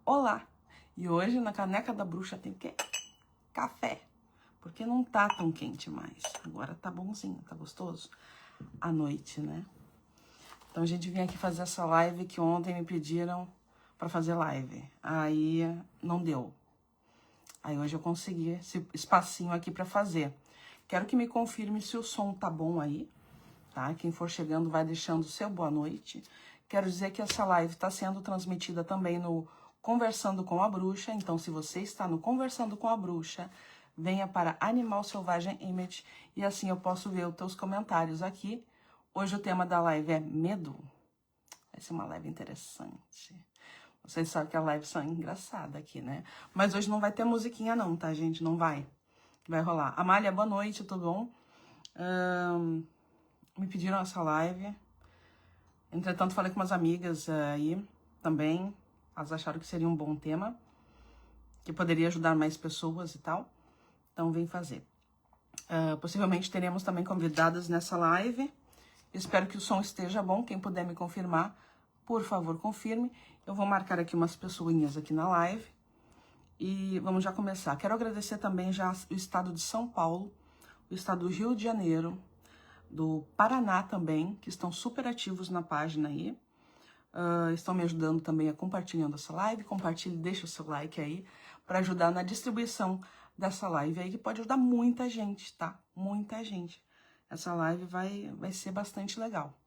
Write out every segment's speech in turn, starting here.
Olá! E hoje na caneca da bruxa tem o quê? Café. Porque não tá tão quente mais. Agora tá bonzinho, tá gostoso. À noite, né? Então a gente vinha aqui fazer essa live que ontem me pediram pra fazer live. Aí não deu. Aí hoje eu consegui esse espacinho aqui pra fazer. Quero que me confirme se o som tá bom aí, tá? Quem for chegando vai deixando o seu boa noite. Quero dizer que essa live está sendo transmitida também no Conversando com a Bruxa. Então, se você está no Conversando com a Bruxa, venha para Animal Selvagem Image e assim eu posso ver os teus comentários aqui. Hoje o tema da live é medo. Vai ser uma live interessante. Vocês sabem que a live são engraçada aqui, né? Mas hoje não vai ter musiquinha não, tá, gente? Não vai. Vai rolar. Amália, boa noite, tudo bom? Me pediram essa live. Entretanto, falei com umas amigas aí também. Elas acharam que seria um bom tema, que poderia ajudar mais pessoas e tal. Então, vem fazer. Possivelmente teremos também convidadas nessa live. Espero que o som esteja bom. Quem puder me confirmar, por favor, confirme. Eu vou marcar aqui umas pessoinhas aqui na live. E vamos já começar. Quero agradecer também já o estado de São Paulo, o estado do Rio de Janeiro, do Paraná também, que estão super ativos na página aí. Estão me ajudando também a compartilhando essa live. Compartilhe, deixa o seu like aí para ajudar na distribuição dessa live aí, que pode ajudar muita gente, tá? Muita gente. Essa live vai ser bastante legal.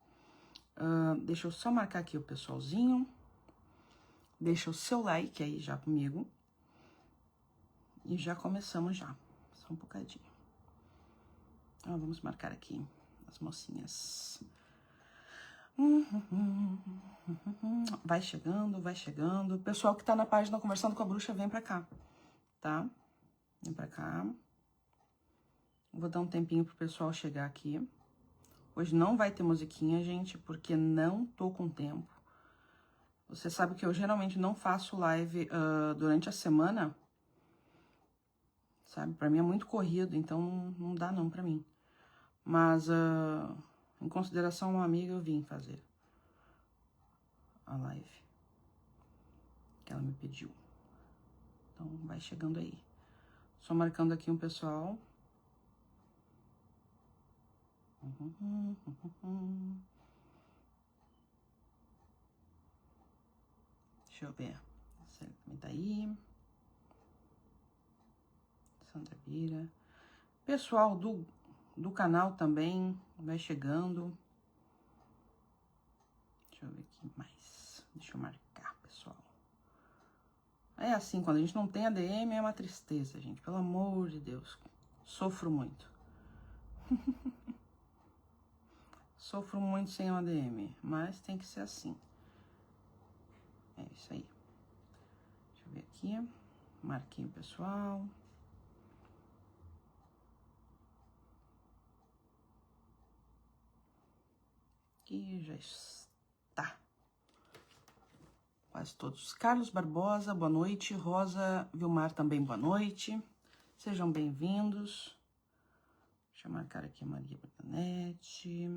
Deixa eu só marcar aqui o pessoalzinho. Deixa o seu like aí já comigo. E já começamos já. Só um bocadinho. Vamos marcar aqui as mocinhas. Vai chegando, vai chegando. O pessoal que tá na página Conversando com a Bruxa, vem pra cá, tá? Vem pra cá. Vou dar um tempinho pro pessoal chegar aqui. Hoje não vai ter musiquinha, gente, porque não tô com tempo. Você sabe que eu geralmente não faço live durante a semana. Sabe? Pra mim é muito corrido, então não dá não pra mim. Mas, em consideração a uma amiga, eu vim fazer a live que ela me pediu. Então, vai chegando aí. Só marcando aqui um pessoal. Deixa eu ver. Você também tá aí. Sandra Bira. Pessoal do canal também vai chegando. Deixa eu ver aqui mais. Deixa eu marcar, pessoal. É assim, quando a gente não tem ADM é uma tristeza, gente. Pelo amor de Deus. Sofro muito. Sofro muito sem ADM, mas tem que ser assim. É isso aí. Deixa eu ver aqui. Marquei o pessoal. Aqui já está. Quase todos. Carlos Barbosa, boa noite. Rosa Vilmar também, boa noite. Sejam bem-vindos. Deixa eu marcar aqui a Maria Bertanete.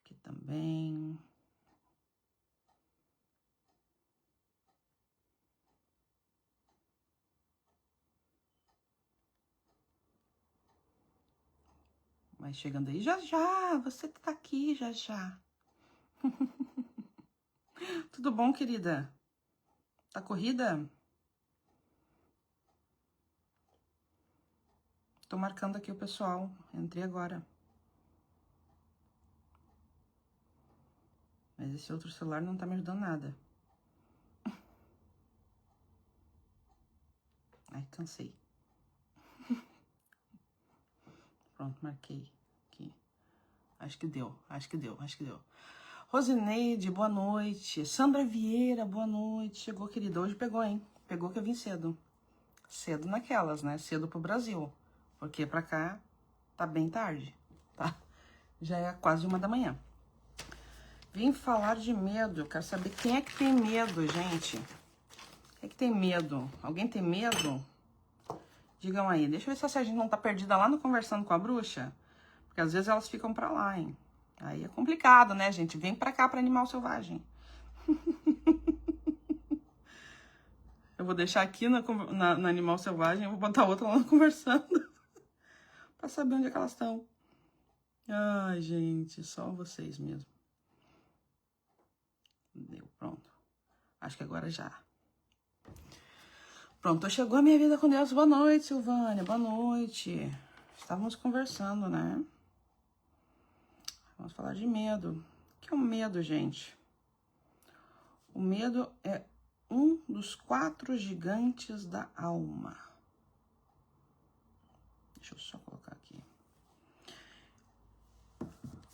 Aqui também. Vai chegando aí. Já, já. Você tá aqui, já, já. Tudo bom, querida? Tá corrida? Tô marcando aqui o pessoal. Entrei agora. Mas esse outro celular não tá me ajudando nada. Ai, cansei. Pronto, marquei aqui. Acho que deu, acho que deu, acho que deu. Rosineide, boa noite. Sandra Vieira, boa noite. Chegou, querida. Hoje pegou, hein? Pegou que eu vim cedo. Cedo naquelas, né? Cedo pro Brasil. Porque pra cá tá bem tarde, tá? Já é quase 1 da manhã. Vim falar de medo. Eu quero saber quem é que tem medo, gente. Quem é que tem medo? Alguém tem medo? Digam aí. Deixa eu ver se a gente não tá perdida lá no Conversando com a Bruxa. Porque às vezes elas ficam pra lá, hein? Aí é complicado, né, gente? Vem pra cá pra Animal Selvagem. Eu vou deixar aqui na Animal Selvagem, eu vou botar outra lá conversando. Pra saber onde é que elas estão. Ai, gente, só vocês mesmo. Deu, pronto. Acho que agora já. Pronto, chegou a minha vida com Deus. Boa noite, Silvânia. Boa noite. Estávamos conversando, né? Vamos falar de medo. O que é o medo, gente? O medo é um dos 4 gigantes da alma. Deixa eu só colocar aqui.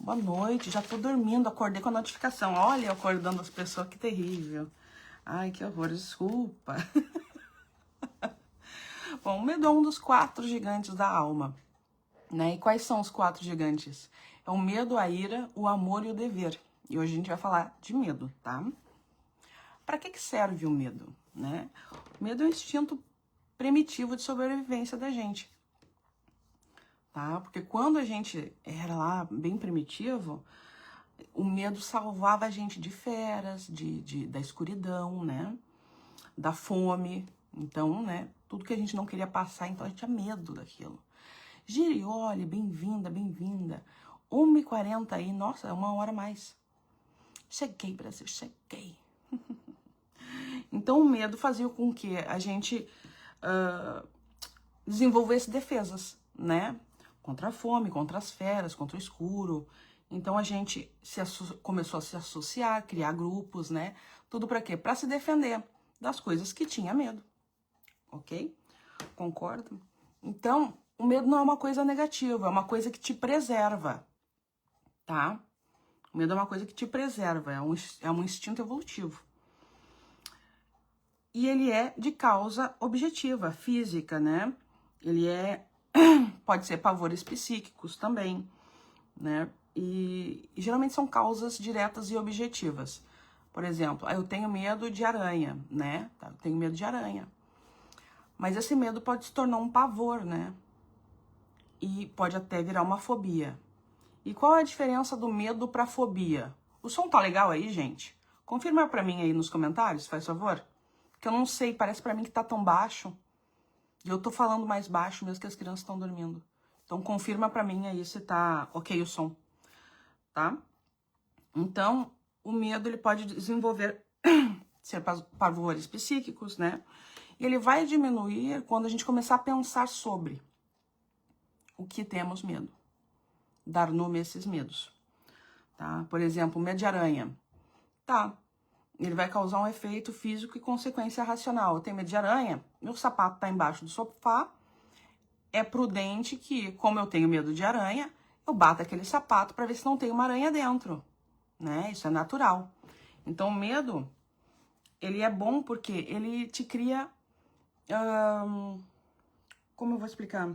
Boa noite, já tô dormindo, acordei com a notificação. Olha, eu acordando as pessoas, que terrível. Ai, que horror, desculpa. Bom, o medo é um dos 4 gigantes da alma, né? E quais são os 4 gigantes? É o medo, a ira, o amor e o dever. E hoje a gente vai falar de medo, tá? Para que serve o medo, né? O medo é um instinto primitivo de sobrevivência da gente, tá? Porque quando a gente era lá bem primitivo, o medo salvava a gente de feras, da escuridão, né? Da fome. Então, né? Tudo que a gente não queria passar, então a gente tinha medo daquilo. Girioli, bem-vinda, bem-vinda. 1h40 aí, nossa, é 1 hora a mais. Cheguei, Brasil, cheguei. Então, o medo fazia com que a gente desenvolvesse defesas, né? Contra a fome, contra as feras, contra o escuro. Então, a gente começou a se associar, criar grupos, né? Tudo para quê? Para se defender das coisas que tinha medo. Ok? Concordam? Então, o medo não é uma coisa negativa, é uma coisa que te preserva, tá? O medo é uma coisa que te preserva, é um instinto evolutivo. E ele é de causa objetiva, física, né? Ele pode ser pavores psíquicos também, né? E geralmente são causas diretas e objetivas. Por exemplo, eu tenho medo de aranha, né? Eu tenho medo de aranha. Mas esse medo pode se tornar um pavor, né? E pode até virar uma fobia. E qual é a diferença do medo para fobia? O som tá legal aí, gente? Confirma pra mim aí nos comentários, faz favor. Porque eu não sei, parece pra mim que tá tão baixo. E eu tô falando mais baixo mesmo que as crianças estão dormindo. Então confirma pra mim aí se tá ok o som, tá? Então, o medo ele pode desenvolver ser pavores psíquicos, né? E ele vai diminuir quando a gente começar a pensar sobre o que temos medo. Dar nome a esses medos, tá? Por exemplo, medo de aranha. Tá, ele vai causar um efeito físico e consequência racional. Eu tenho medo de aranha, meu sapato tá embaixo do sofá, é prudente que, como eu tenho medo de aranha, eu bato aquele sapato para ver se não tem uma aranha dentro, né? Isso é natural. Então, o medo, ele é bom porque ele te cria... como eu vou explicar?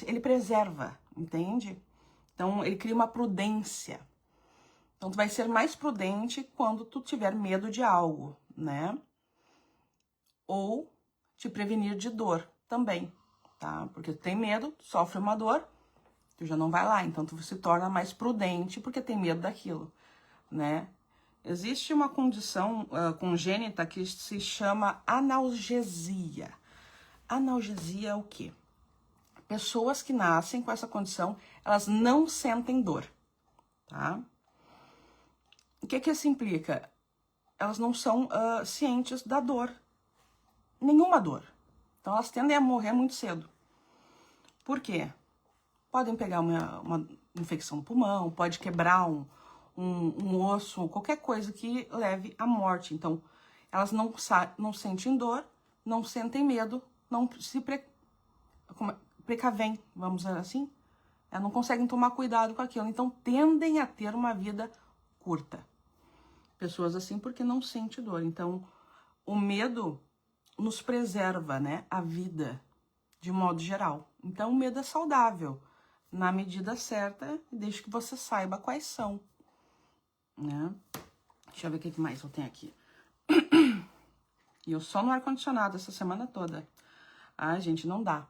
Ele preserva, entende? Então, ele cria uma prudência. Então, tu vai ser mais prudente quando tu tiver medo de algo, né? Ou te prevenir de dor também, tá? Porque tu tem medo, tu sofre uma dor, tu já não vai lá. Então, tu se torna mais prudente porque tem medo daquilo, né? Existe uma condição congênita que se chama analgesia. Analgesia é o quê? Pessoas que nascem com essa condição, elas não sentem dor, tá? O que isso implica? Elas não são cientes da dor. Nenhuma dor. Então, elas tendem a morrer muito cedo. Por quê? Podem pegar uma infecção no pulmão, pode quebrar um osso, qualquer coisa que leve à morte. Então, elas não sentem dor, não sentem medo, não se precavem, vamos dizer assim. Elas não conseguem tomar cuidado com aquilo. Então, tendem a ter uma vida curta. Pessoas assim porque não sentem dor. Então, o medo nos preserva, né, a vida de modo geral. Então, o medo é saudável na medida certa, desde que você saiba quais são, né? Deixa eu ver o que mais eu tenho aqui. E eu só no ar-condicionado essa semana toda. Ai, gente, não dá.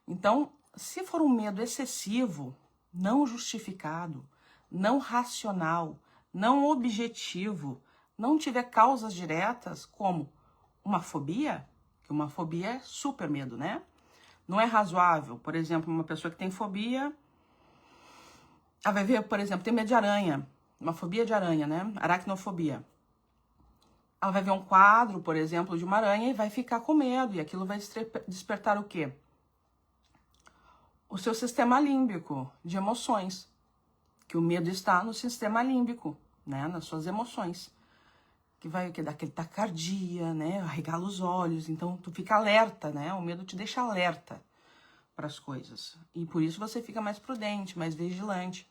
Então, se for um medo excessivo, não justificado, não racional, não objetivo, não tiver causas diretas, como uma fobia, que uma fobia é super medo, né? Não é razoável. Por exemplo, uma pessoa que tem fobia, ela vai ver, por exemplo, tem medo de aranha, uma fobia de aranha, né? Aracnofobia. Ela vai ver um quadro, por exemplo, de uma aranha e vai ficar com medo. E aquilo vai despertar o quê? O seu sistema límbico de emoções. Que o medo está no sistema límbico, né? Nas suas emoções. Que vai o quê? Dar aquele taquicardia, né? Arregala os olhos. Então, tu fica alerta, né? O medo te deixa alerta para as coisas. E por isso você fica mais prudente, mais vigilante.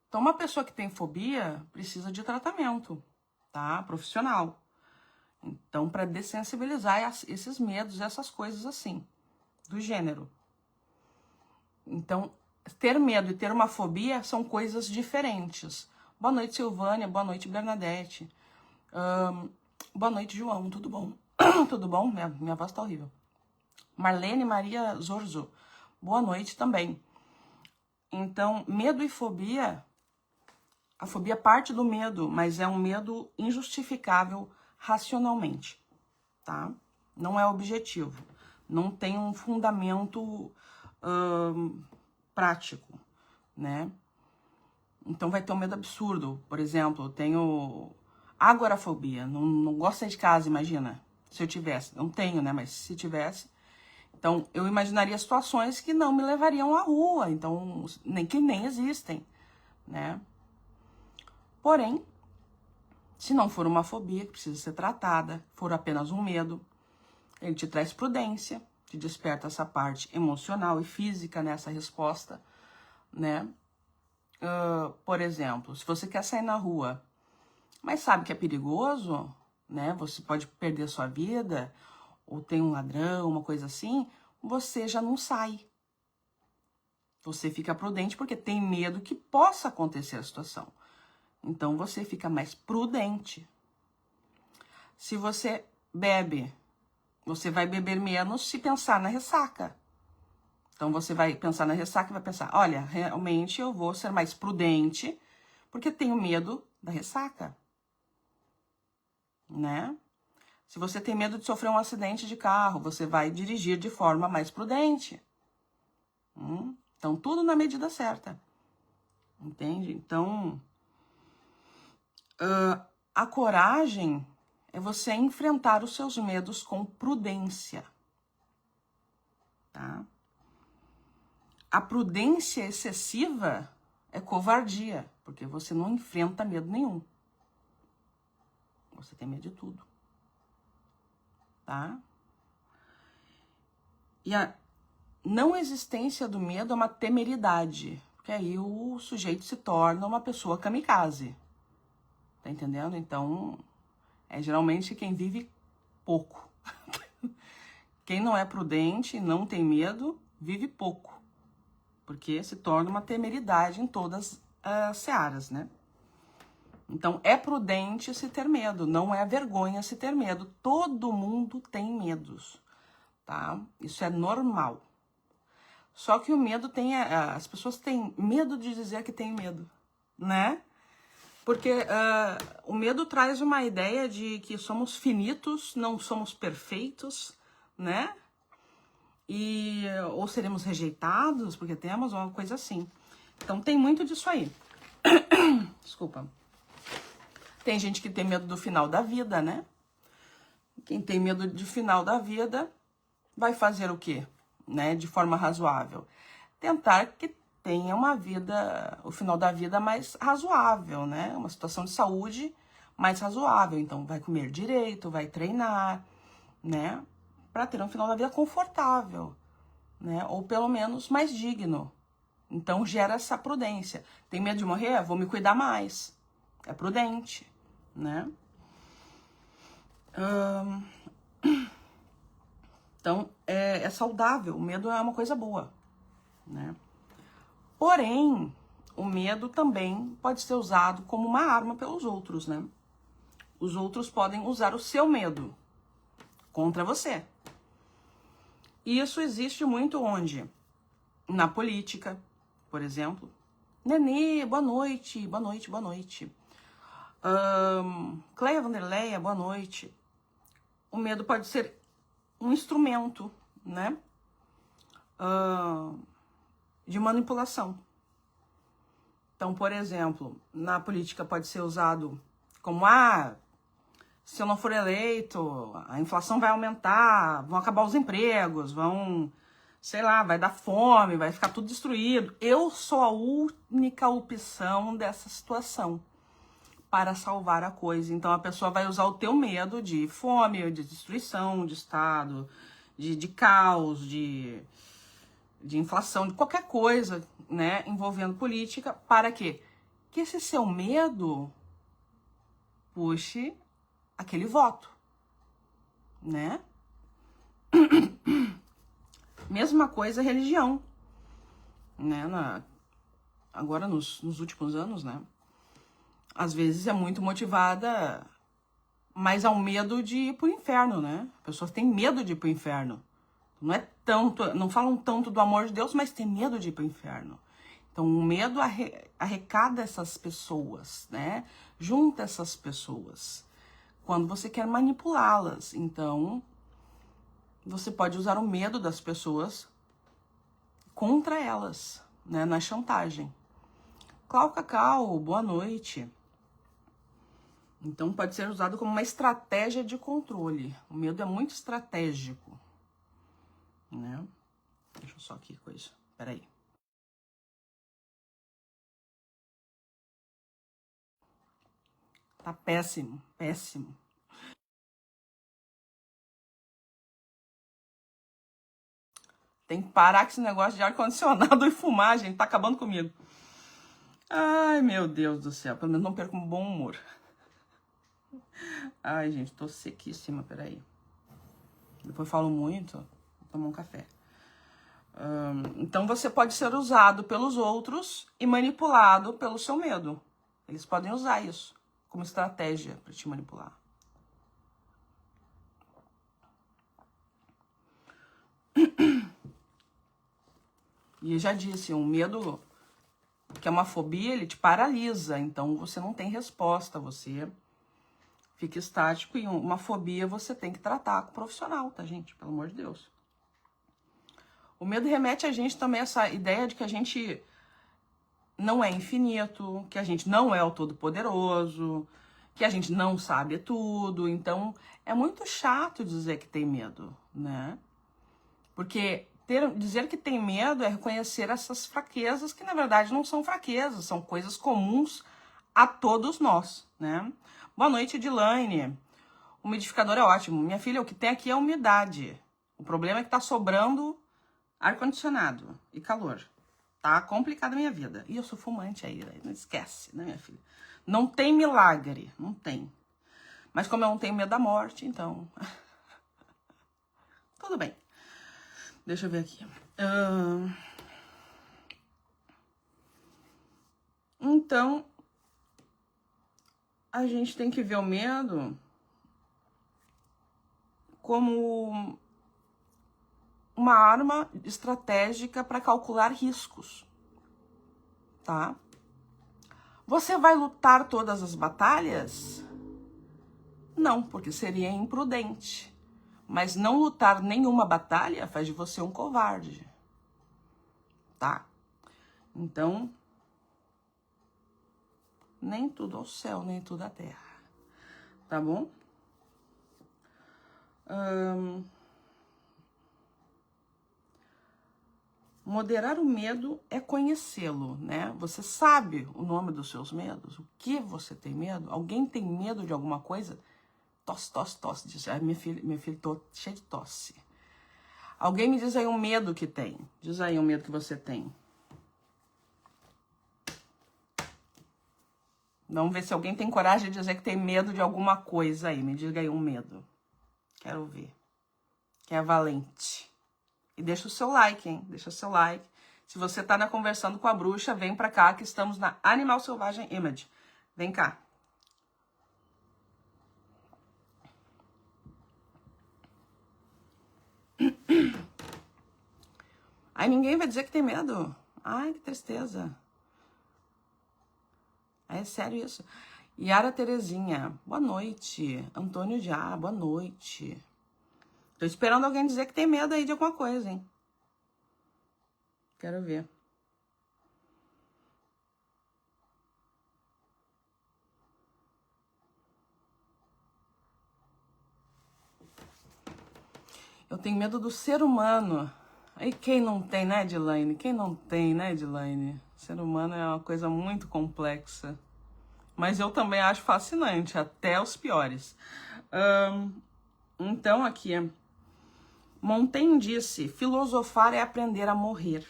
Então, uma pessoa que tem fobia precisa de tratamento, tá? Profissional. Então, para dessensibilizar esses medos, essas coisas assim, do gênero. Então, ter medo e ter uma fobia são coisas diferentes. Boa noite, Silvânia. Boa noite, Bernadette. Boa noite, João. Tudo bom? Tudo bom? Minha voz tá horrível. Marlene Maria Zorzo. Boa noite também. Então, medo e fobia... A fobia parte do medo, mas é um medo injustificável racionalmente, tá? Não é objetivo. Não tem um fundamento prático, né? Então vai ter um medo absurdo. Por exemplo, eu tenho agorafobia. Não gosto de sair de casa, imagina. Se eu tivesse. Não tenho, né? Mas se tivesse. Então, eu imaginaria situações que não me levariam à rua. Então, que nem existem, né? Porém, se não for uma fobia que precisa ser tratada, for apenas um medo, ele te traz prudência, te desperta essa parte emocional e física nessa resposta, né? Por exemplo, se você quer sair na rua, mas sabe que é perigoso, né? Você pode perder sua vida, ou tem um ladrão, uma coisa assim, você já não sai. Você fica prudente porque tem medo que possa acontecer a situação. Então, você fica mais prudente. Se você bebe, você vai beber menos se pensar na ressaca. Então, você vai pensar na ressaca e vai pensar, olha, realmente eu vou ser mais prudente porque tenho medo da ressaca, né? Se você tem medo de sofrer um acidente de carro, você vai dirigir de forma mais prudente. Então, tudo na medida certa. Entende? Então... a coragem é você enfrentar os seus medos com prudência, tá? A prudência excessiva é covardia, porque você não enfrenta medo nenhum. Você tem medo de tudo, tá? E a não existência do medo é uma temeridade, porque aí o sujeito se torna uma pessoa kamikaze. Tá entendendo? Então, é geralmente quem vive pouco. Quem não é prudente e não tem medo, vive pouco. Porque se torna uma temeridade em todas as searas, né? Então, é prudente se ter medo, não é vergonha se ter medo. Todo mundo tem medos, tá? Isso é normal. Só que o medo tem... as pessoas têm medo de dizer que tem medo, né? Porque o medo traz uma ideia de que somos finitos, não somos perfeitos, né? Ou seremos rejeitados porque temos uma coisa assim. Então tem muito disso aí. Desculpa. Tem gente que tem medo do final da vida, né? Quem tem medo do final da vida vai fazer o quê? Né? De forma razoável. Tentar que tenha uma vida, o final da vida mais razoável, né? Uma situação de saúde mais razoável. Então, vai comer direito, vai treinar, né? Para ter um final da vida confortável, né? Ou pelo menos mais digno. Então, gera essa prudência. Tem medo de morrer? Vou me cuidar mais. É prudente, né? Então, é saudável. O medo é uma coisa boa, né? Porém, o medo também pode ser usado como uma arma pelos outros, né? Os outros podem usar o seu medo contra você. E isso existe muito onde? Na política, por exemplo. Nenê, boa noite, boa noite, boa noite. Cleia Vanderleia, boa noite. O medo pode ser um instrumento, né? De manipulação. Então, por exemplo, na política pode ser usado como, se eu não for eleito, a inflação vai aumentar, vão acabar os empregos, sei lá, vai dar fome, vai ficar tudo destruído. Eu sou a única opção dessa situação para salvar a coisa. Então, a pessoa vai usar o teu medo de fome, de destruição, de estado, de caos, de inflação, de qualquer coisa, né, envolvendo política, para quê? Que esse seu medo puxe aquele voto, né? Mesma coisa religião, né? Agora, nos últimos anos, né? Às vezes é muito motivada, mas ao medo de ir pro inferno, né? Pessoas têm medo de ir pro inferno. Não é tanto, não falam tanto do amor de Deus, mas tem medo de ir pro inferno. Então, o medo arrecada essas pessoas, né? Junta essas pessoas. Quando você quer manipulá-las. Então, você pode usar o medo das pessoas contra elas, né? Na chantagem. Clau Cacau, boa noite. Então, pode ser usado como uma estratégia de controle. O medo é muito estratégico, né? Deixa eu só aqui coisa. Peraí. Tá péssimo, péssimo. Tem que parar com esse negócio de ar-condicionado e fumar, gente. Tá acabando comigo. Ai, meu Deus do céu. Pelo menos não perco um bom humor. Ai, gente, tô sequíssima. Peraí. Depois falo muito. Vou tomar um café. Então, você pode ser usado pelos outros e manipulado pelo seu medo. Eles podem usar isso como estratégia para te manipular. E eu já disse, um medo que é uma fobia, ele te paralisa. Então, você não tem resposta, você fica estático. E uma fobia você tem que tratar com o profissional, tá, gente? Pelo amor de Deus. O medo remete a gente também a essa ideia de que a gente não é infinito, que a gente não é o todo-poderoso, que a gente não sabe tudo. Então, é muito chato dizer que tem medo, né? Porque dizer que tem medo é reconhecer essas fraquezas que, na verdade, não são fraquezas, são coisas comuns a todos nós, né? Boa noite, Edilane. O umidificador é ótimo. Minha filha, o que tem aqui é umidade. O problema é que tá sobrando ar-condicionado e calor. Tá complicada a minha vida. E eu sou fumante aí, não esquece, né, minha filha? Não tem milagre, não tem. Mas como eu não tenho medo da morte, então... tudo bem. Deixa eu ver aqui. Então, a gente tem que ver o medo como uma arma estratégica para calcular riscos, tá? Você vai lutar todas as batalhas? Não, porque seria imprudente. Mas não lutar nenhuma batalha faz de você um covarde, tá? Então, nem tudo ao céu, nem tudo à terra, tá bom? Moderar o medo é conhecê-lo, né? Você sabe o nome dos seus medos? O que você tem medo? Alguém tem medo de alguma coisa? Tosse, tosse, tosse. Diz, minha filha, tô cheia de tosse. Alguém me diz aí um medo que tem. Diz aí um medo que você tem. Vamos ver se alguém tem coragem de dizer que tem medo de alguma coisa aí. Me diga aí um medo. Quero ver. Que é valente. E deixa o seu like, hein? Deixa o seu like. Se você tá conversando com a bruxa, vem pra cá que estamos na Animal Selvagem Image. Vem cá. Aí ninguém vai dizer que tem medo. Ai, que tristeza. É sério isso. Yara Terezinha, boa noite. Antônio Diá, boa noite. Tô esperando alguém dizer que tem medo aí de alguma coisa, hein? Quero ver. Eu tenho medo do ser humano. E quem não tem, né, Edilane? Quem não tem, né, Edilane? O ser humano é uma coisa muito complexa. Mas eu também acho fascinante, até os piores. Então, aqui, Montaigne disse, filosofar é aprender a morrer.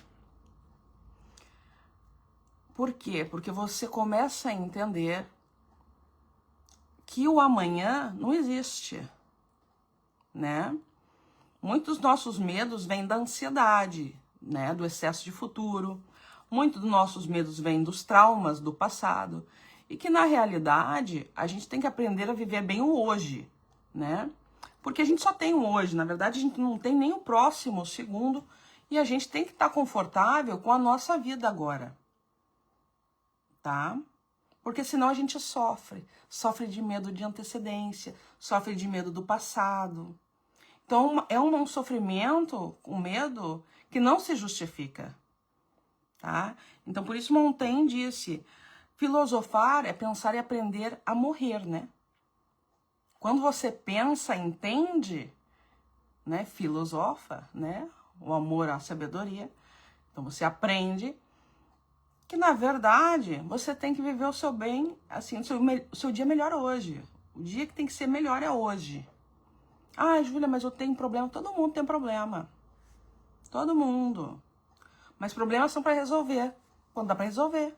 Por quê? Porque você começa a entender que o amanhã não existe, né? Muitos dos nossos medos vêm da ansiedade, né? Do excesso de futuro. Muitos dos nossos medos vêm dos traumas do passado. E que, na realidade, a gente tem que aprender a viver bem o hoje, né? Porque a gente só tem o hoje. Na verdade, a gente não tem nem o próximo, o segundo. E a gente tem que estar confortável com a nossa vida agora, tá? Porque senão a gente sofre. Sofre de medo de antecedência, sofre de medo do passado. Então, é um sofrimento, um medo, que não se justifica, tá? Então, por isso Montaigne disse, filosofar é pensar e aprender a morrer, né? Quando você pensa, entende, né? Filosofa, né? O amor à sabedoria. Então, você aprende que, na verdade, você tem que viver o seu bem, assim, o seu dia melhor hoje. O dia que tem que ser melhor é hoje. Ah, Júlia, mas eu tenho problema. Todo mundo tem problema. Todo mundo. Mas problemas são para resolver. Quando dá para resolver,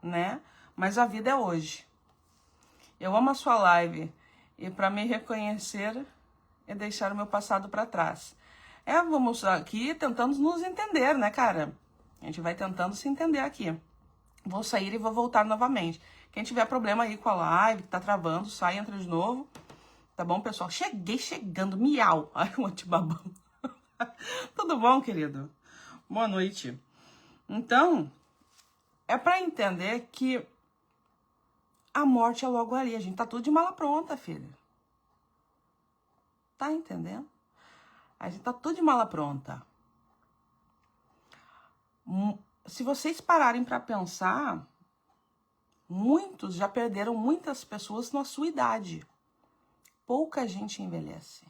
né? Mas a vida é hoje. Eu amo a sua live. E para me reconhecer é deixar o meu passado para trás. Vamos aqui tentando nos entender, né, cara? A gente vai tentando se entender aqui. Vou sair e vou voltar novamente. Quem tiver problema aí com a live, que tá travando, sai, entra de novo. Tá bom, pessoal? Cheguei chegando, miau. Ai, um antibabão. Tudo bom, querido? Boa noite. Então, é para entender que a morte é logo ali. A gente tá tudo de mala pronta, filho. Tá entendendo? A gente tá tudo de mala pronta. Se vocês pararem para pensar, muitos já perderam muitas pessoas na sua idade. Pouca gente envelhece.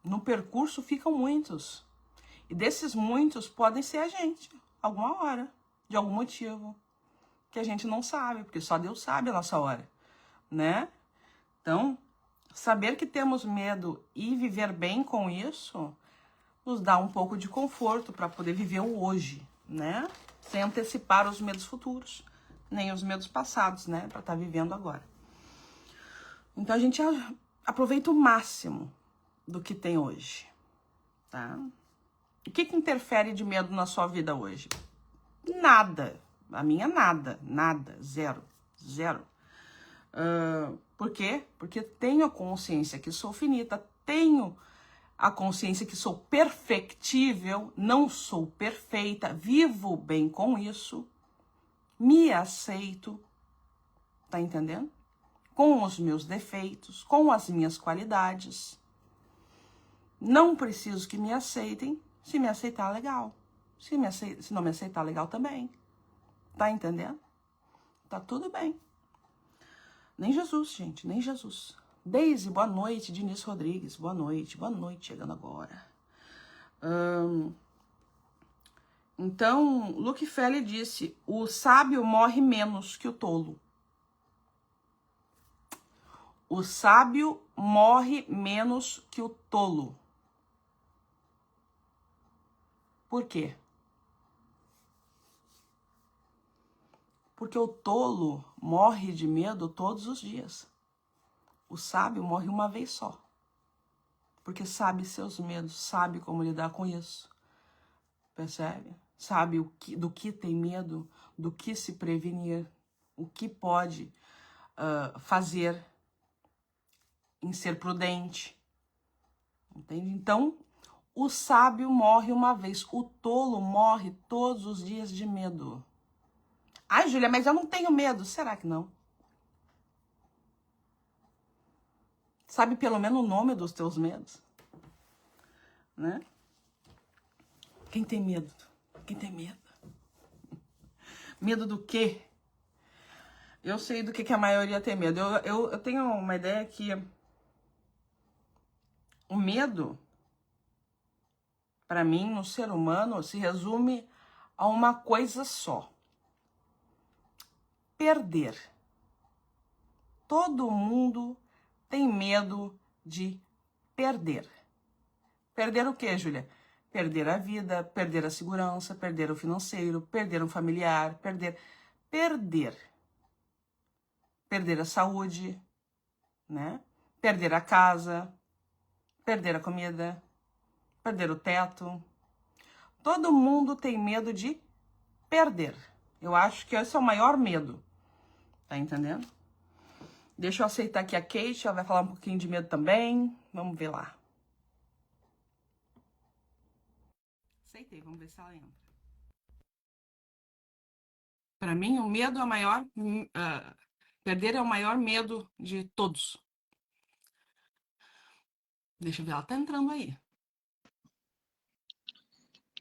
No percurso ficam muitos. E desses muitos podem ser a gente, alguma hora, de algum motivo, que a gente não sabe, porque só Deus sabe a nossa hora, né? Então, saber que temos medo e viver bem com isso nos dá um pouco de conforto para poder viver o hoje, né? Sem antecipar os medos futuros, nem os medos passados, né? Para estar vivendo agora. Então, a gente aproveita o máximo do que tem hoje, tá? O que interfere de medo na sua vida hoje? Nada. A minha nada. Nada. Zero. Zero. Por quê? Porque tenho a consciência que sou finita, tenho a consciência que sou perfectível, não sou perfeita, vivo bem com isso, me aceito, tá entendendo? Com os meus defeitos, com as minhas qualidades. Não preciso que me aceitem. Se me aceitar, legal. Se não me aceitar, legal também. Tá entendendo? Tá tudo bem. Nem Jesus, gente, nem Jesus. Deise, boa noite. Diniz Rodrigues, boa noite, chegando agora. Então, Luke Felle disse, o sábio morre menos que o tolo. O sábio morre menos que o tolo. Por quê? Porque o tolo morre de medo todos os dias. O sábio morre uma vez só. Porque sabe seus medos, sabe como lidar com isso. Percebe? Sabe do que tem medo, do que se prevenir, o que pode fazer em ser prudente. Entende? Então, o sábio morre uma vez, o tolo morre todos os dias de medo. Ai, Júlia, mas eu não tenho medo. Será que não? Sabe pelo menos o nome dos teus medos? Né? Quem tem medo? Quem tem medo? Medo do quê? Eu sei do que a maioria tem medo. Eu tenho uma ideia que o medo, para mim, no ser humano, se resume a uma coisa só: perder. Todo mundo tem medo de perder. Perder o quê, Júlia? Perder a vida, perder a segurança, perder o financeiro, perder um familiar, perder a saúde, né? Perder a casa, perder a comida, perder o teto. Todo mundo tem medo de perder. Eu acho que esse é o maior medo. Tá entendendo? Deixa eu aceitar aqui a Kate, ela vai falar um pouquinho de medo também. Vamos ver lá. Aceitei, vamos ver se ela entra. Para mim, o medo é o maior... perder é o maior medo de todos. Deixa eu ver, ela tá entrando aí.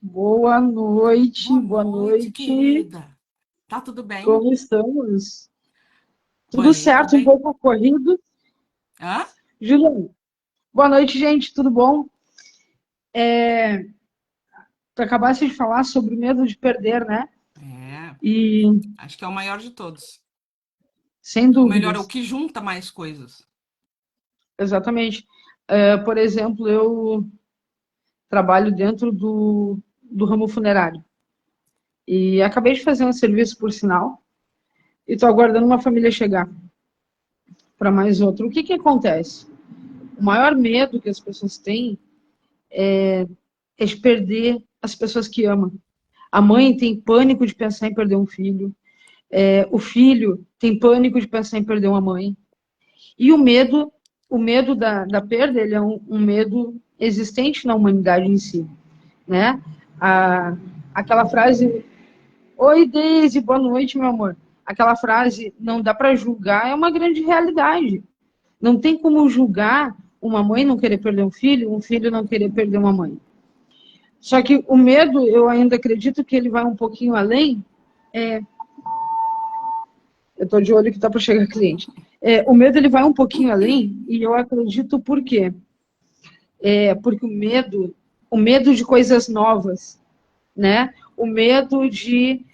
Boa noite, Boa noite, querida. Tá tudo bem? Como estamos? Tudo Bem, tô certo, um bem. pouco corrido. Hã? Juliana, boa noite, gente, tudo bom? Tu acabaste de falar sobre o medo de perder, né? É, E, acho que é o maior de todos. sem Ou melhor, é o dúvidas, que junta mais coisas. exatamente. Por exemplo, eu trabalho dentro do ramo funerário. E acabei de fazer um serviço, por sinal, e estou aguardando uma família chegar para mais outra. O que que acontece? O maior medo que as pessoas têm é de perder as pessoas que amam. A mãe tem pânico de pensar em perder um filho. O filho tem pânico de pensar em perder uma mãe. E o medo da perda, ele é um medo existente na humanidade em si, né? A, aquela frase, oi Deise, boa noite, meu amor. Aquela frase, não dá para julgar, é uma grande realidade. Não tem como julgar uma mãe não querer perder um filho não querer perder uma mãe. Só que o medo, eu ainda acredito que ele vai um pouquinho além. Eu estou de olho que está para chegar cliente. O medo ele vai um pouquinho além e eu acredito por quê? Porque o medo de coisas novas, né? O medo de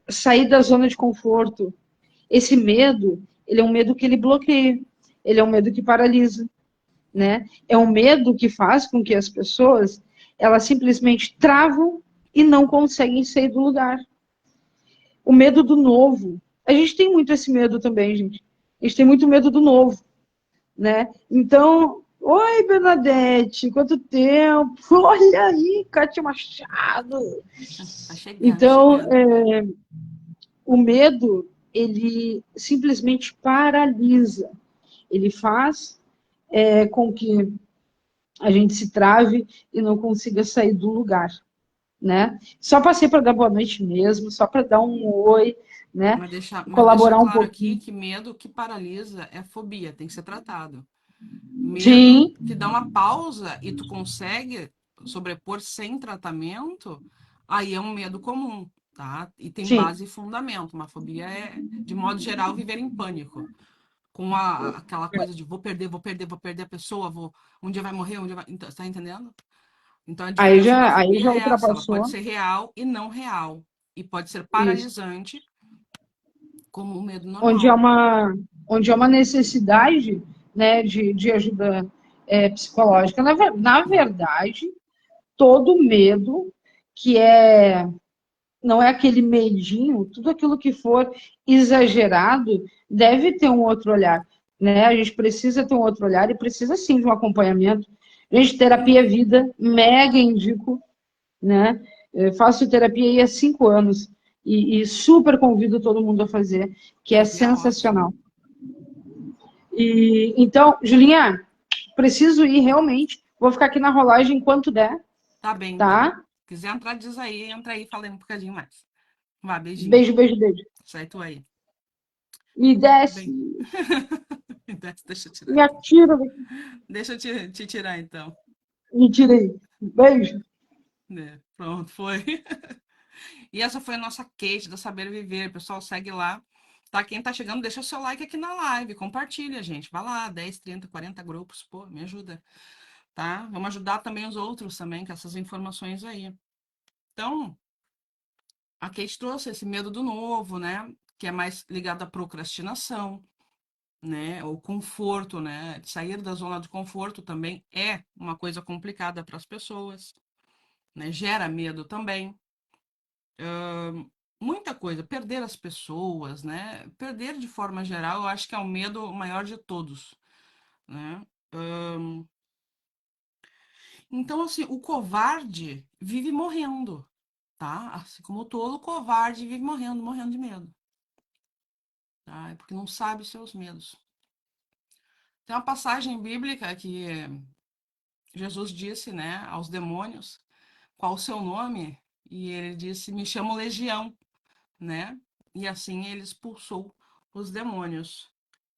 sair da zona de conforto. Esse medo, ele é um medo que ele bloqueia, ele é um medo que paralisa, né? É um medo que faz com que as pessoas elas simplesmente travam e não conseguem sair do lugar. O medo do novo. A gente tem muito esse medo também, gente. A gente tem muito medo do novo, né? Então, oi, Bernadette, quanto tempo? Olha aí, Kátia Machado. Tá chegando, Então, chegando. o medo, ele simplesmente paralisa. Ele faz com que a gente se trave e não consiga sair do lugar, né? Só passei para dar boa noite mesmo, só para dar um oi, né? Mas deixa Colaborar um claro aqui pouquinho. que medo que paralisa é fobia, tem que ser tratado. Medo Sim, que dá uma pausa e tu consegue sobrepor sem tratamento, aí é um medo comum, tá? E tem sim. base e fundamento. Uma fobia é, de modo geral, viver em pânico. Com aquela coisa de vou perder a pessoa, um dia vai morrer, um dia vai. Então, tá entendendo? Então a diferença da Aí fobia já é essa, ela pode ultrapassou ser real e não real. E pode ser isso. paralisante, como um medo Onde normal. é uma, onde é uma necessidade, né, de ajuda psicológica. Na verdade, todo medo que não é aquele medinho, tudo aquilo que for exagerado deve ter um outro olhar, né? A gente precisa ter um outro olhar e precisa sim de um acompanhamento. Gente, terapia é vida, mega indico, né? Eu faço terapia aí há 5 anos e super convido todo mundo a fazer, que é Terapia é ótimo. sensacional. E então, Julinha, preciso ir realmente. Vou ficar aqui na rolagem enquanto der, Tá bem, então. tá? Quiser entrar, diz aí, entra aí, falei um bocadinho mais. Vá, beijinho. Beijo, beijo, beijo. Sai tu aí. Me Tá desce, bem. Deixa eu tirar me aqui. atira, Deixa eu te tirar, então. me tira aí. Beijo. É, pronto, foi. E essa foi a nossa Kate da Saber Viver. Pessoal, segue lá. Tá? Quem tá chegando, deixa o seu like aqui na live. Compartilha, gente. Vai lá, 10, 30, 40 grupos. Pô, me ajuda. Tá? Vamos ajudar também os outros também com essas informações aí. Então, a Kate trouxe esse medo do novo, né? Que é mais ligado à procrastinação, né? O conforto, né? Sair da zona de conforto também é uma coisa complicada para as pessoas, né? Gera medo também. Muita coisa, perder as pessoas, né? Perder de forma geral, eu acho que é o medo maior de todos, né? Então, assim, o covarde vive morrendo, tá? Assim como o tolo, o covarde vive morrendo, morrendo de medo, tá? É porque não sabe os seus medos. Tem uma passagem bíblica que Jesus disse, né, aos demônios, qual o seu nome? E ele disse, me chamo Legião, né? E assim ele expulsou os demônios.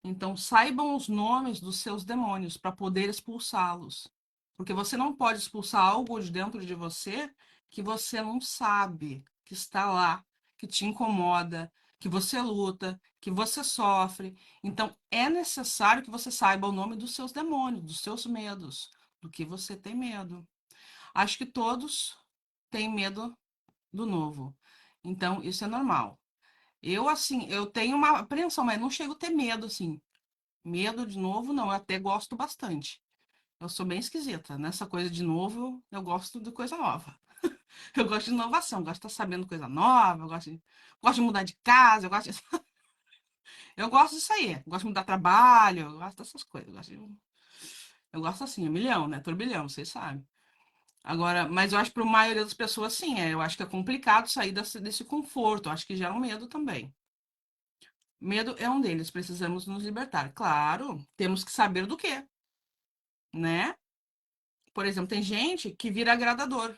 Então, saibam os nomes dos seus demônios para poder expulsá-los. Porque você não pode expulsar algo de dentro de você que você não sabe, que está lá, que te incomoda, que você luta, que você sofre. Então, é necessário que você saiba o nome dos seus demônios, dos seus medos, do que você tem medo. Acho que todos têm medo do novo. Então, isso é normal. Eu, assim, eu tenho uma apreensão, mas não chego a ter medo, assim. Medo de novo, não, eu até gosto bastante. Eu sou bem esquisita. Nessa coisa de novo, eu gosto de coisa nova. Eu gosto de inovação, gosto de estar sabendo coisa nova, gosto de mudar de casa, eu gosto disso aí. Gosto de mudar de trabalho, eu gosto dessas coisas. Eu gosto assim, um milhão, né? Turbilhão, vocês sabem. Agora, mas eu acho que para a maioria das pessoas, sim, eu acho que é complicado sair desse conforto. Eu acho que gera um medo também. Medo é um deles, precisamos nos libertar. Claro, temos que saber do que, né? Por exemplo, tem gente que vira agradador.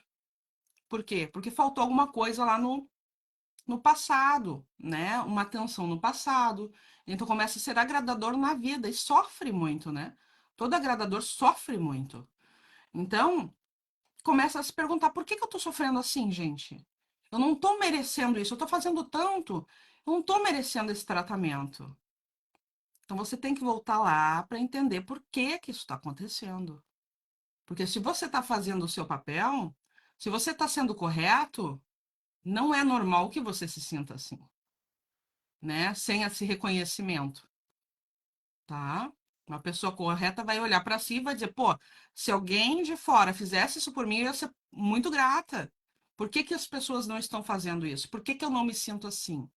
Por quê? Porque faltou alguma coisa lá no passado, né? Uma tensão no passado. Então começa a ser agradador na vida e sofre muito, né? Todo agradador sofre muito. Então, começa a se perguntar por que eu tô sofrendo assim, gente? Eu não tô merecendo isso, eu tô fazendo tanto, eu não tô merecendo esse tratamento. Então você tem que voltar lá para entender por que isso está acontecendo. Porque se você está fazendo o seu papel, se você está sendo correto, não é normal que você se sinta assim, né? Sem esse reconhecimento, tá? Uma pessoa correta vai olhar para si e vai dizer, pô, se alguém de fora fizesse isso por mim, eu ia ser muito grata. Por que que as pessoas não estão fazendo isso? Por que que eu não me sinto assim?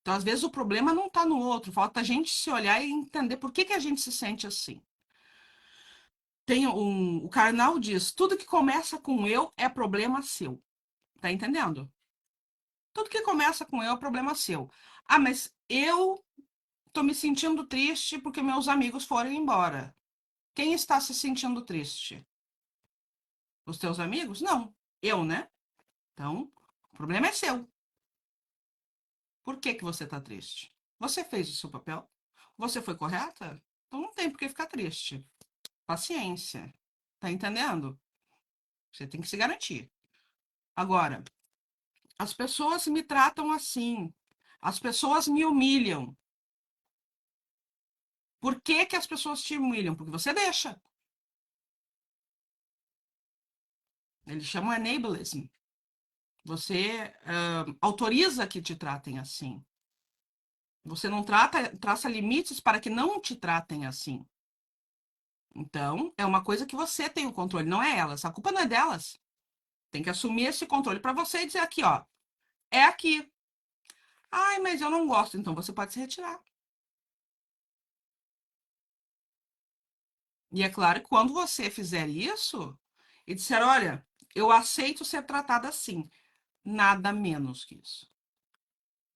Então, às vezes, o problema não está no outro, falta a gente se olhar e entender por que que a gente se sente assim. O Karnal diz, tudo que começa com eu é problema seu. Tá entendendo? Tudo que começa com eu é problema seu. Ah, mas eu tô me sentindo triste porque meus amigos foram embora. Quem está se sentindo triste? Os teus amigos? Não. Eu, né? Então, o problema é seu. Por que que você tá triste? Você fez o seu papel? Você foi correta? Então não tem por que ficar triste. Paciência. Tá entendendo? Você tem que se garantir. Agora, as pessoas me tratam assim. As pessoas me humilham. Por que que as pessoas te humilham? Porque você deixa. Eles chamam enablism. Você autoriza que te tratem assim. Você não traça limites para que não te tratem assim. Então, é uma coisa que você tem o controle, não é elas. A culpa não é delas. Tem que assumir esse controle para você e dizer aqui, ó, é aqui. Ai, mas eu não gosto. Então você pode se retirar. E é claro que quando você fizer isso e disser, olha, eu aceito ser tratada assim, nada menos que isso.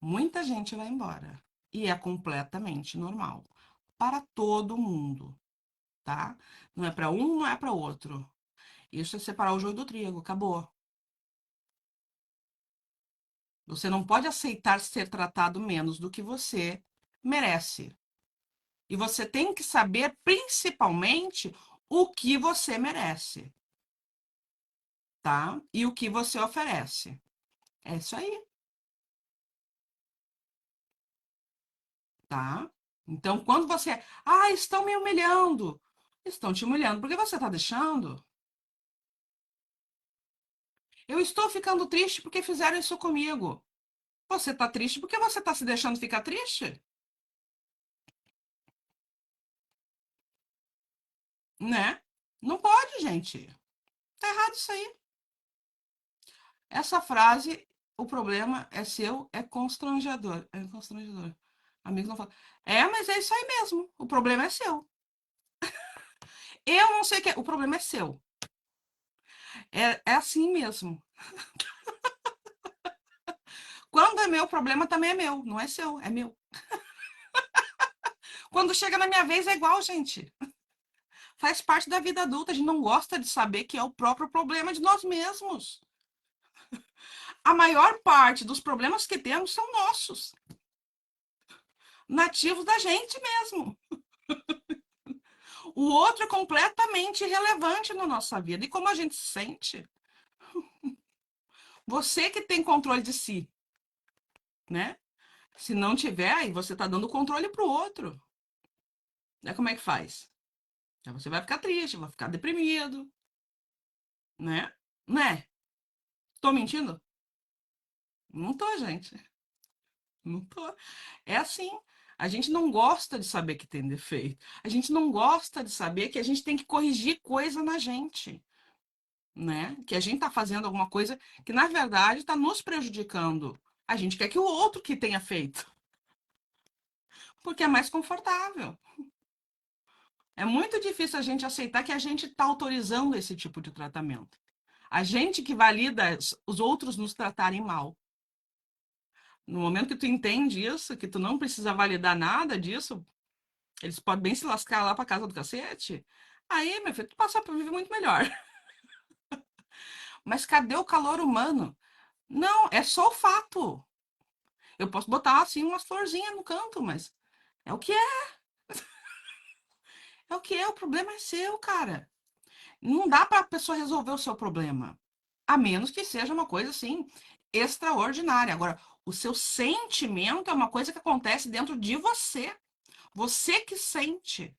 Muita gente vai embora. E é completamente normal. para todo mundo, tá? Não é para um, não é para outro. Isso é separar o joio do trigo, acabou. Você não pode aceitar ser tratado menos do que você merece. E você tem que saber, principalmente, o que você merece, tá? E o que você oferece. É isso aí, tá? Então, quando você. Ah, estão me humilhando. Estão te humilhando porque você está deixando. Eu estou ficando triste porque fizeram isso comigo. Você está triste porque você está se deixando ficar triste? Né? Não pode, gente. Tá errado isso aí. Essa frase, o problema é seu, é constrangedor. É constrangedor. Amigos não falam. É, mas é isso aí mesmo. O problema é seu. Eu não sei o que é. O problema é seu. É assim mesmo. Quando é meu, o problema também é meu. Não é seu, é meu. Quando chega na minha vez, é igual, gente. Faz parte da vida adulta. A gente não gosta de saber que é o próprio problema de nós mesmos. A maior parte dos problemas que temos são nossos, nativos da gente mesmo. O outro é completamente irrelevante na nossa vida. E como a gente se sente? Você que tem controle de si, né? Se não tiver, aí você tá dando controle pro outro. Né? Como é que faz? Aí você vai ficar triste, vai ficar deprimido, né? Né? Tô mentindo? Não tô, gente. Não tô. É assim. A gente não gosta de saber que tem defeito. A gente não gosta de saber que a gente tem que corrigir coisa na gente, né? Que a gente tá fazendo alguma coisa que, na verdade, está nos prejudicando. A gente quer que o outro que tenha feito, porque é mais confortável. É muito difícil a gente aceitar que a gente está autorizando esse tipo de tratamento. A gente que valida os outros nos tratarem mal. No momento que tu entende isso, que tu não precisa validar nada disso, eles podem bem se lascar lá pra casa do cacete. Aí, meu filho, tu passa pra viver muito melhor. Mas cadê o calor humano? Não, é só o fato. Eu posso botar assim umas florzinhas no canto, mas é o que é. É o que é. O problema é seu, cara. Não dá pra pessoa resolver o seu problema. A menos que seja uma coisa assim extraordinária. Agora, o seu sentimento é uma coisa que acontece dentro de você. Você que sente.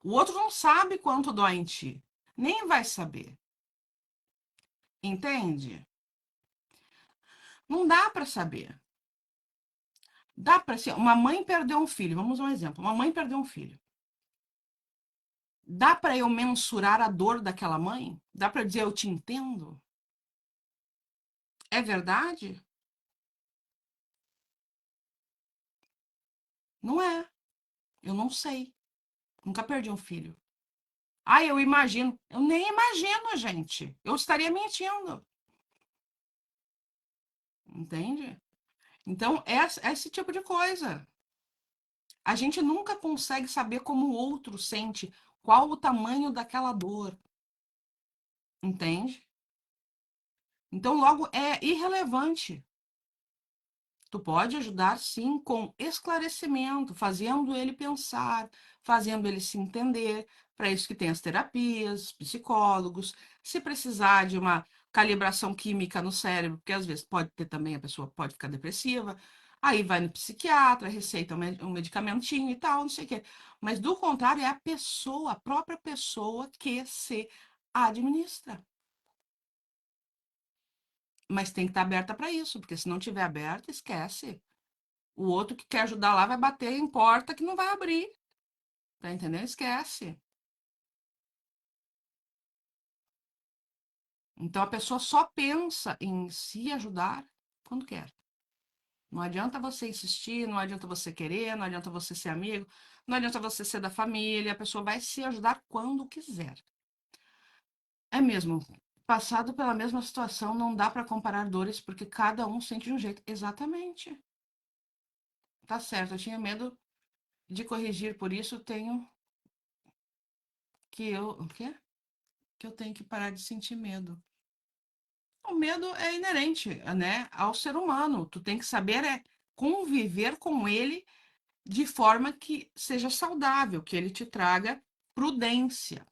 O outro não sabe quanto dói em ti. Nem vai saber. Entende? Não dá para saber. Dá para ser. Uma mãe perdeu um filho. Vamos usar um exemplo. Uma mãe perdeu um filho. Dá para eu mensurar a dor daquela mãe? Dá para dizer eu te entendo? É verdade? Não é. Eu não sei. Nunca perdi um filho. Ah, eu imagino. Eu nem imagino, gente. Eu estaria mentindo. Entende? Então, é esse tipo de coisa. A gente nunca consegue saber como o outro sente, qual o tamanho daquela dor. Entende? Então, logo, é irrelevante. Tu pode ajudar, sim, com esclarecimento, fazendo ele pensar, fazendo ele se entender. Para isso que tem as terapias, psicólogos. Se precisar de uma calibração química no cérebro, porque às vezes pode ter também, a pessoa pode ficar depressiva, aí vai no psiquiatra, receita um medicamentinho e tal, não sei o quê. Mas do contrário, é a pessoa, a própria pessoa que se administra. Mas tem que estar aberta para isso, porque se não tiver aberta, esquece. O outro que quer ajudar lá vai bater em porta que não vai abrir. Tá entendendo? Esquece. Então a pessoa só pensa em se ajudar quando quer. Não adianta você insistir, não adianta você querer, não adianta você ser amigo, não adianta você ser da família, a pessoa vai se ajudar quando quiser. É mesmo. Passado pela mesma situação, não dá para comparar dores porque cada um sente de um jeito. Exatamente. Tá certo. Eu tinha medo. de corrigir por isso, tenho que eu, o quê? Que eu tenho que parar de sentir medo. O medo é inerente, né, ao ser humano. Tu tem que saber conviver com ele de forma que seja saudável, que ele te traga prudência,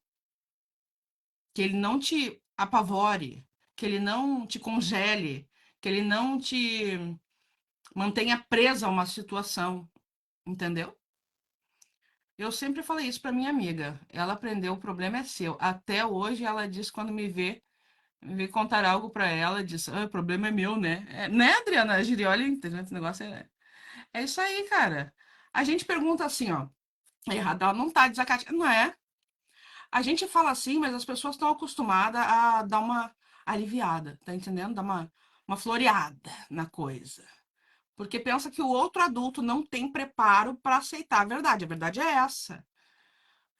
que ele não te apavore, que ele não te congele, que ele não te mantenha presa a uma situação, entendeu? Eu sempre falei isso para minha amiga. Ela aprendeu, o problema é seu. Até hoje ela diz quando me vê contar algo para ela, diz: "Ah, o problema é meu, né?" Né, Adriana? A Girioli, entendeu? Esse negócio é isso aí, cara. A gente pergunta assim, ó, é errado, ela não tá desacatada, não é? A gente fala assim, mas as pessoas estão acostumadas a dar uma aliviada, tá entendendo? Dar uma floreada na coisa. Porque pensa que o outro adulto não tem preparo para aceitar a verdade. A verdade é essa.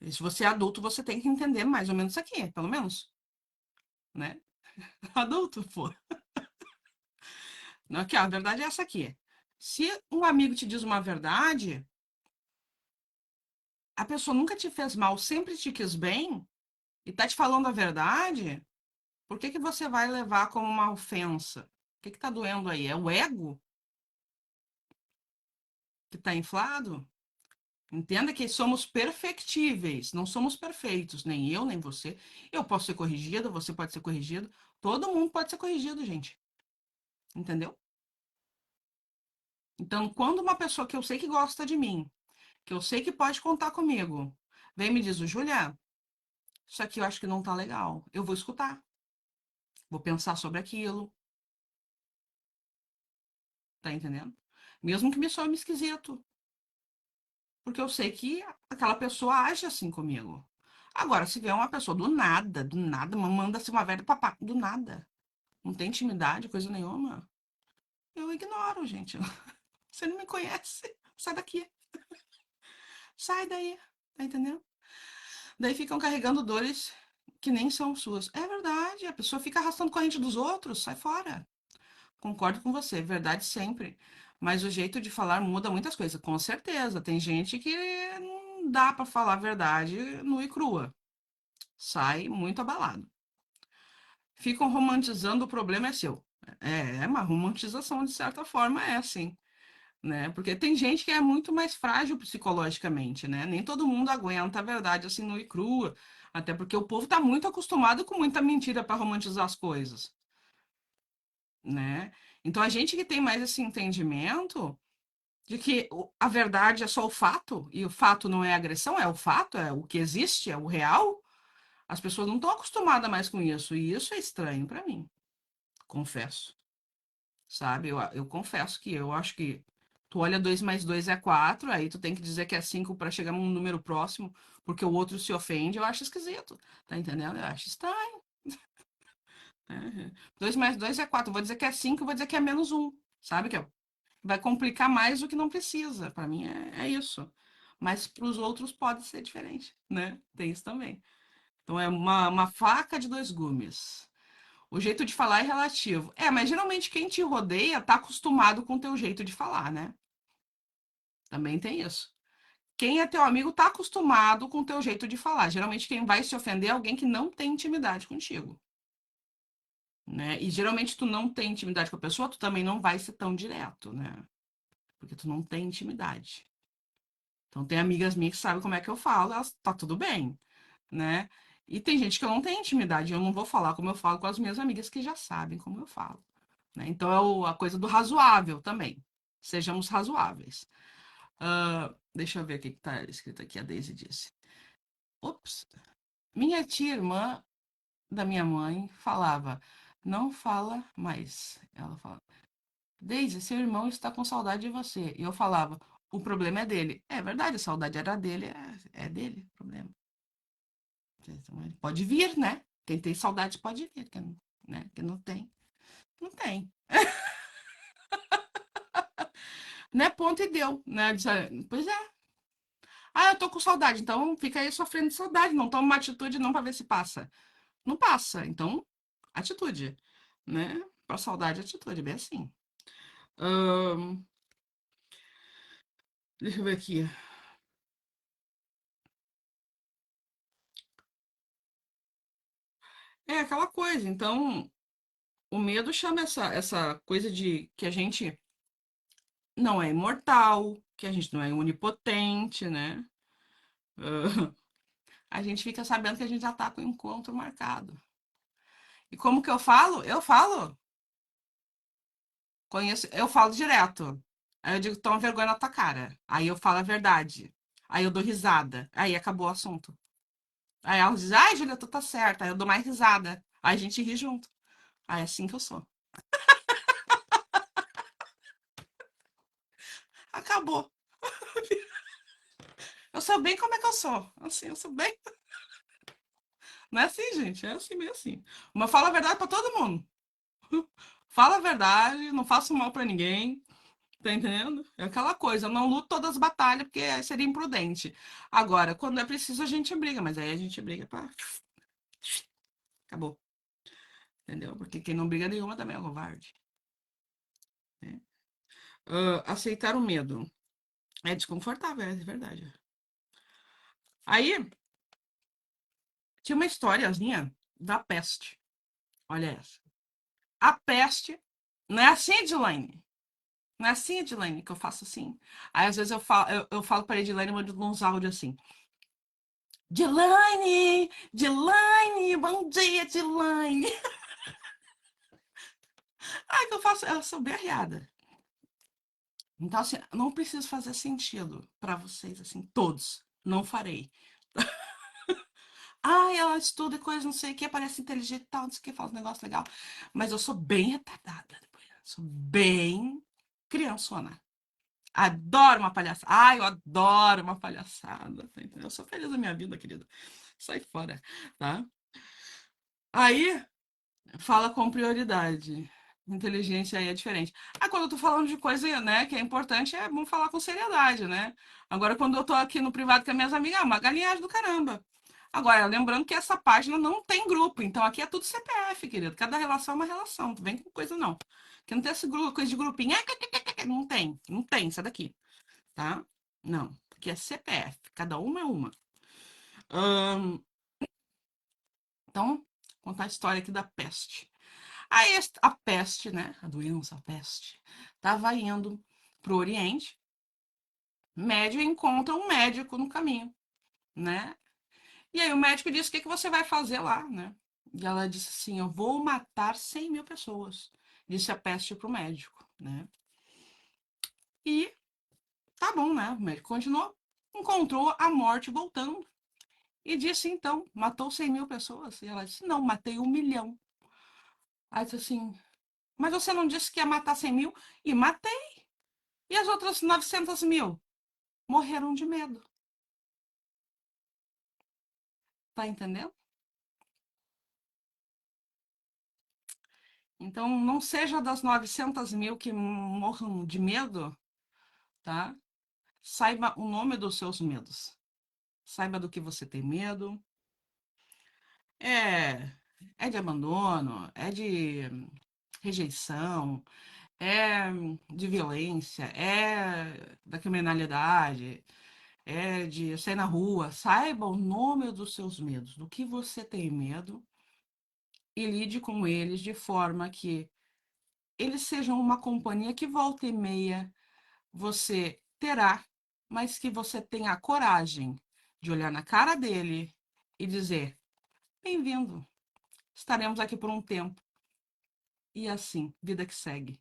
E se você é adulto, você tem que entender mais ou menos isso aqui, pelo menos, né? Adulto, pô. Aqui, ó, a verdade é essa aqui. Se um amigo te diz uma verdade, a pessoa nunca te fez mal, sempre te quis bem e tá te falando a verdade, por que que você vai levar como uma ofensa? O que que tá doendo aí? É o ego que tá inflado? Entenda que somos perfectíveis, não somos perfeitos, nem eu, nem você. Eu posso ser corrigido, você pode ser corrigido, todo mundo pode ser corrigido, gente. Entendeu? Então, quando uma pessoa que eu sei que gosta de mim, que eu sei que pode contar comigo, vem e me diz: Julia, isso aqui eu acho que não tá legal. Eu vou escutar, vou pensar sobre aquilo, tá entendendo? Mesmo que me soe esquisito, porque eu sei que aquela pessoa age assim comigo. Agora, se vier uma pessoa do nada, manda-se uma velha papá, do nada, não tem intimidade, coisa nenhuma, eu ignoro, gente. Você não me conhece, sai daqui, sai daí, tá entendendo? Daí ficam carregando dores que nem são suas. É verdade, a pessoa fica arrastando corrente dos outros, sai fora. Concordo com você, verdade sempre. Mas o jeito de falar muda muitas coisas, com certeza. Tem gente que não dá pra falar a verdade nua e crua. Sai muito abalado. Ficam romantizando, o problema é seu. É uma romantização, de certa forma, é assim, né? Porque tem gente que é muito mais frágil psicologicamente, né? Nem todo mundo aguenta a verdade assim nua e crua. Até porque o povo tá muito acostumado com muita mentira para romantizar as coisas, né? Então a gente que tem mais esse entendimento de que a verdade é só o fato, e o fato não é agressão, é o fato, é o que existe, é o real, as pessoas não estão acostumadas mais com isso, e isso é estranho para mim, confesso, sabe? Eu confesso que eu acho que tu olha 2 mais 2 é 4, aí tu tem que dizer que é 5 para chegar num número próximo, porque o outro se ofende, eu acho esquisito, tá entendendo? Eu acho estranho. Né? 2 mais 2 é 4, vou dizer que é 5, vou dizer que é menos um, sabe? Que vai complicar mais do que não precisa. Para mim é isso. Mas para os outros pode ser diferente, né? Tem isso também. Então é uma faca de dois gumes. O jeito de falar é relativo. É, mas geralmente quem te rodeia tá acostumado com o teu jeito de falar, né? Também tem isso. Quem é teu amigo tá acostumado com o teu jeito de falar. Geralmente quem vai se ofender é alguém que não tem intimidade contigo, né? E geralmente tu não tem intimidade com a pessoa, tu também não vai ser tão direto, né? Porque tu não tem intimidade. Então, tem amigas minhas que sabem como é que eu falo, elas tá tudo bem, né? E tem gente que eu não tenho intimidade, eu não vou falar como eu falo com as minhas amigas que já sabem como eu falo, né? Então, a coisa do razoável também. Sejamos razoáveis. Deixa eu ver o que tá escrito aqui, a Daisy disse. Ops. Minha tia irmã da minha mãe falava, não fala mais. Ela fala, Daisy, seu irmão está com saudade de você. E eu falava, o problema é dele. É verdade, a saudade era dele, é dele o problema. Pode vir, né? Quem tem saudade pode vir, quem, né? Quem não tem, não tem. Né? Ponto e deu, né? Pois é. Ah, eu tô com saudade, então fica aí sofrendo de saudade, não toma uma atitude não para ver se passa. Não passa, então, atitude, né? Para saudade, atitude, bem assim. Ahn, deixa eu ver aqui. É aquela coisa. Então, o medo chama essa coisa de que a gente não é imortal, que a gente não é onipotente, né? Ah, a gente fica sabendo que a gente já tá com o encontro marcado. E como que eu falo? Eu falo. Conheço, eu falo direto. Aí eu digo, toma vergonha na tua cara. Aí eu falo a verdade. Aí eu dou risada. Aí acabou o assunto. Aí ela diz, ai, Julia, tu tá certa. Aí eu dou mais risada. Aí a gente ri junto. Aí é assim que eu sou. Acabou. Eu sou bem como é que eu sou. Assim, eu sou bem. Não é assim, gente. É assim, meio assim. Mas fala a verdade pra todo mundo. Fala a verdade, não faço mal pra ninguém. Tá entendendo? É aquela coisa, eu não luto todas as batalhas porque aí seria imprudente. Agora, quando é preciso, a gente briga, mas aí a gente briga pra. Acabou. Entendeu? Porque quem não briga nenhuma também é covarde. Né? Aceitar o medo. É desconfortável, é verdade. Aí, tinha uma historiazinha da peste. Olha essa. A peste. Não é assim, Edilane? Não é assim, Edilane, que eu faço assim. Aí, às vezes, eu falo pra Edilane e mando uns áudios assim. Dilane! Dilane! Bom dia, Dilane! Ai, que eu faço. Eu sou bem arriada. Então, assim, não preciso fazer sentido pra vocês, assim, todos. Não farei. Ai, ela estuda coisa, não sei o que, parece inteligente e tal, não sei o que, faz um negócio legal. Mas eu sou bem retardada depois. Sou bem criançona. Adoro uma palhaçada. Ai, eu adoro uma palhaçada. Tá entendendo? Eu sou feliz da minha vida, querida. Sai fora, tá? Aí, fala com prioridade. Inteligência aí é diferente. Ah, quando eu tô falando de coisa, né, que é importante, é bom falar com seriedade, né? Agora, quando eu tô aqui no privado com as minhas amigas, é uma galinhagem do caramba. Agora, lembrando que essa página não tem grupo, então aqui é tudo CPF, querido. Cada relação é uma relação, não vem com coisa não. Que não tem essa coisa de grupinho. Não tem, não tem isso daqui, tá? Não, porque é CPF, cada uma é uma. Ahn, então, contar a história aqui da peste. Aí a peste, né? A doença, a peste, estava indo para o Oriente Médio e encontra um médico no caminho, né? E aí o médico disse: o que que você vai fazer lá, né? E ela disse assim: eu vou matar 100 mil pessoas. Disse a peste para o médico, né? E tá bom, né? O médico continuou, encontrou a morte voltando e disse: então, matou 100 mil pessoas? E ela disse: não, matei 1 milhão. Aí disse assim: mas você não disse que ia matar 100 mil? E matei. E as outras 900 mil? Morreram de medo. Tá entendendo? Então, não seja das 900 mil que morram de medo, tá? Saiba o nome dos seus medos. Saiba do que você tem medo. É, é de abandono, é de rejeição, é de violência, é da criminalidade, é de sair na rua. Saiba o nome dos seus medos, do que você tem medo e lide com eles de forma que eles sejam uma companhia que volta e meia você terá, mas que você tenha a coragem de olhar na cara dele e dizer: bem-vindo, estaremos aqui por um tempo. E assim, vida que segue.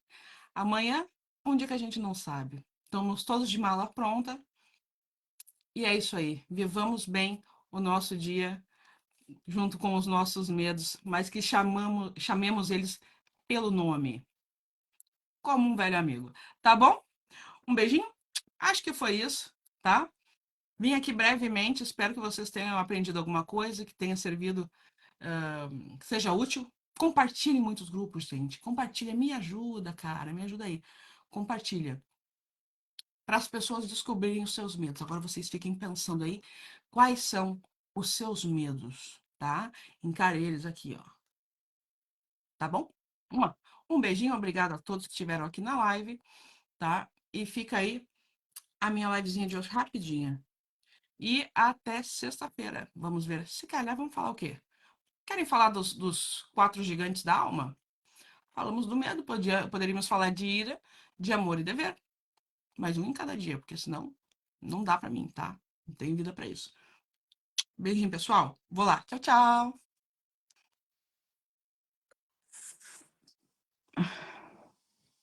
Amanhã, um dia que a gente não sabe. Estamos todos de mala pronta e é isso aí. Vivamos bem o nosso dia junto com os nossos medos, mas que chamemos eles pelo nome, como um velho amigo. Tá bom? Um beijinho? Acho que foi isso, tá? Vim aqui brevemente, espero que vocês tenham aprendido alguma coisa, que tenha servido, que seja útil. Compartilhe em muitos grupos, gente. Compartilha, me ajuda, cara, me ajuda aí. Compartilha. Para as pessoas descobrirem os seus medos. Agora vocês fiquem pensando aí quais são os seus medos, tá? Encare eles aqui, ó. Tá bom? Um beijinho, obrigado a todos que estiveram aqui na live, tá? E fica aí a minha livezinha de hoje rapidinha. E até sexta-feira. Vamos ver. Se calhar, vamos falar o quê? Querem falar dos 4 gigantes da alma? Falamos do medo, poderíamos falar de ira, de amor e dever. Mais um em cada dia, porque senão não dá pra mim, tá? Não tenho vida pra isso. Beijinho, pessoal. Vou lá. Tchau, tchau.